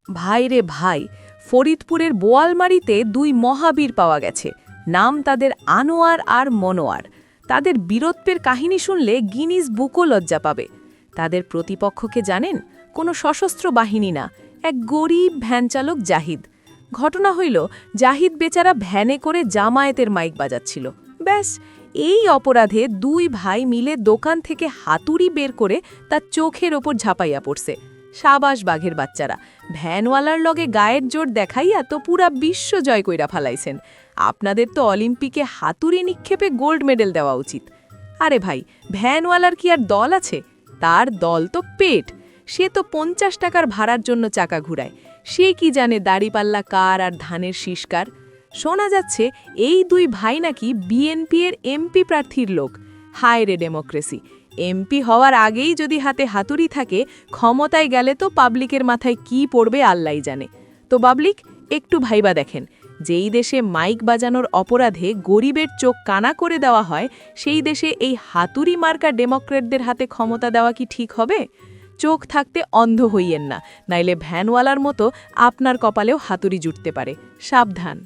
ভাই রে ভাই, ফরিদপুরের বোয়ালমারীতে দুই মহাবীর পাওয়া গেছে। নাম তাদের আনোয়ার আর মনোয়ার। তাদের বীরত্বের কাহিনী শুনলে গিনিস বুকও লজ্জা পাবে। তাদের প্রতিপক্ষকে জানেন? কোনো সশস্ত্র বাহিনী না, এক গরিব ভ্যানচালক জাহিদ। ঘটনা হইল, জাহিদ বেচারা ভ্যানে করে জামায়াতের মাইক বাজাচ্ছিল। ব্যাস, এই অপরাধে দুই ভাই মিলে দোকান থেকে হাতুড়ি বের করে তার চোখের ওপর ঝাঁপাইয়া পড়ছে। সাবাস বাঘের বাচ্চারা, ভ্যানওয়ালার লগে গায়ের জোর দেখাইয়া তো পুরা বিশ্ব জয় কইরা ফালাইছেন। আপনাদের তো অলিম্পিকে হাতুড়ি নিক্ষেপে গোল্ড মেডেল দেওয়া উচিত। আরে ভাই, ভ্যানওয়ালার কি আর দল আছে? তার দল তো পেট। সে তো 50 টাকার ভাড়ার জন্য চাকা ঘুরায়। সে কি জানে দাড়িপাল্লা কার আর ধানের শীষকার। শোনা যাচ্ছে এই দুই ভাই নাকি বিএনপি এর এমপি প্রার্থীর লোক। হায় রে ডেমোক্রেসি! এমপি হওয়ার আগেই যদি হাতে হাতুড়ি থাকে, ক্ষমতায় গেলে তো পাবলিকের মাথায় কি পড়বে আল্লাহই জানে। তো পাবলিক, একটু ভাইবা দেখেন, যেই দেশে মাইক বাজানোর অপরাধে গরিবের চোখ কানা করে দেওয়া হয়, সেই দেশে এই হাতুড়ি মার্কা ডেমোক্রেটদের হাতে ক্ষমতা দেওয়া কি ঠিক হবে? চোখ থাকতে অন্ধ হইয়েন না, নাইলে ভ্যানওয়ালার মতো আপনার কপালেও হাতুড়ি জুটতে পারে। সাবধান।